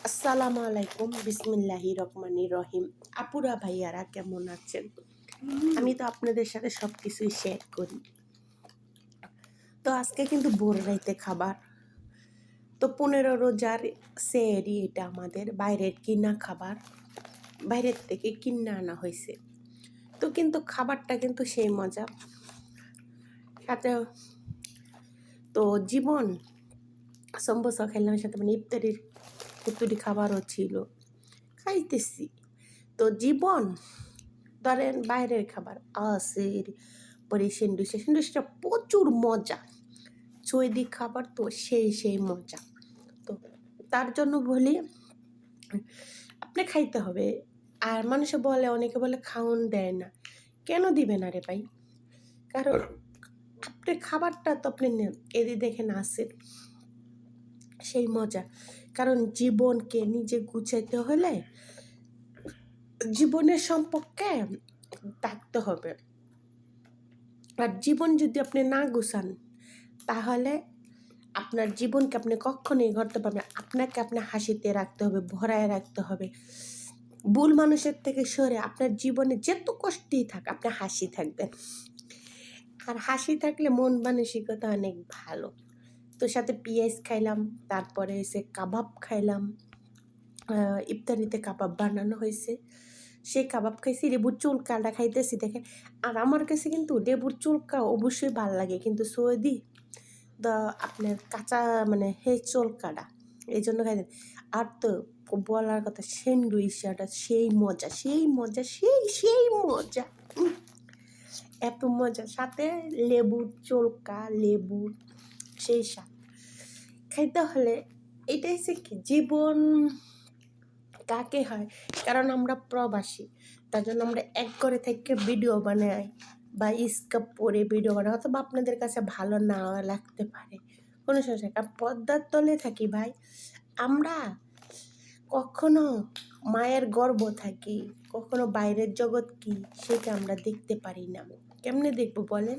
আসসালামু আলাইকুম, বিসমিল্লাহির রহমানির রহিম। আপুরা ভাইয়ারা কেমন আছেন? আমি তো আপনাদের সাথে সব কিছুই শেয়ার করি। তো আজকে কিন্তু ভোর রাইতে খাবার। তো 15 রোজার সেহরি এটা আমাদের বাইরের কিনা খাবার, বাইরের থেকে কিনে আনা হয়েছে। তো কিন্তু খাবারটা কিন্তু সেই মজা, সাথে তো জীবন সমোসা খাইলাম, সাথে মানে ইফতারির কুতুরি খাবারও ছিল, খাইতেছি। তো জীবন ধরেন বাইরের খাবার আসের পরে সেন্ডুইচটা প্রচুর মজা, সৌদি খাবার তো সেই মজা। তো তার জন্য বলি আপনি খাইতে হবে। আর মানুষে বলে, অনেকে বলে খাওন দেয় না, কেন দিবে না রে ভাই? কারণ আপনি খাবারটা তো আপনি নেন, এদি দেখেন আসের সেই মজা। কারণ জীবনকে নিজে গুছাইতে হলে জীবনের সম্পর্কে থাকতে হবে। আর জীবন যদি আপনি না গুছান, তাহলে আপনার জীবনকে আপনি কখনোই গড়তে পারবেন। আপনাকে আপনার হাসিতে রাখতে হবে, ভরায় রাখতে হবে। ভুল মানুষের থেকে সরে আপনার জীবনে যত কষ্টই থাক, আপনি হাসি থাকবেন। আর হাসি থাকলে মন মানসিকতা অনেক ভালো। তো সাথে পেঁয়াজ খাইলাম, তারপরে এসে কাবাব খাইলাম। ইফতারিতে কাবাব বানানো হয়েছে, সেই কাবাব খাইছি। লেবুর চুলকাটা খাইতেছি দেখেন। আর আমার কাছে কিন্তু লেবুর চুলকা অবশ্যই ভালো লাগে, কিন্তু সৌদি আপনার কাঁচা মানে হে চুলকাটা, এই জন্য খাইতেন। আর তো বলার কথা, সেন্ডুইচটা সেই মজা, সেই মজা, এত মজা। সাথে লেবুর চুলকা, লেবুর সেই স্বাদ খাইতে হলে। এটাই হচ্ছে কি জীবন কাকে হয়, কারণ আমরা প্রবাসী, তার জন্য আমরা এক ঘরে থেকে ভিডিও বানাই বা স্কাপ পরে ভিডিও বানাই, অথবা আপনাদের কাছে ভালো না লাগতে পারে, কোনো সমস্যা। কারণ পর্দার তলে থাকি ভাই আমরা, কখনো মায়ের গর্ভ থাকি, কখনো বাইরের জগৎ কি সেটা আমরা দেখতে পারি না। কেমনে দেখবো বলেন,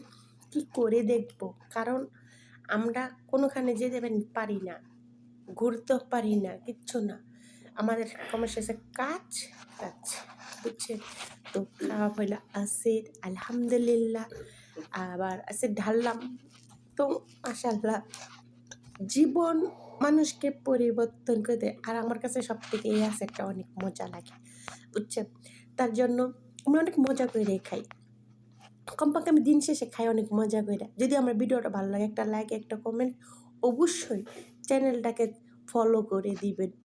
কি করে দেখবো? কারণ আমরা কোনোখানে যেতে পারি না, ঘুরতেও পারি না, কিচ্ছু না। আমাদের শেষে কাজ, বুঝছেন? তো খাওয়া হইলো আসের, আলহামদুলিল্লাহ। আবার আসের ঢাললাম। তো মাশাআল্লাহ, জীবন মানুষকে পরিবর্তন করে দেয়। আর আমার কাছে সব থেকে এই আসেরটা অনেক মজা লাগে, বুঝছেন? তার জন্য আমি অনেক মজা করে খাই। কমপক্ষে আমি দিন শেষে খাই অনেক মজা করে। যদি আমার ভিডিওটা ভালো লাগে, একটা লাইক, একটা কমেন্ট, অবশ্যই চ্যানেলটাকে ফলো করে দিবেন।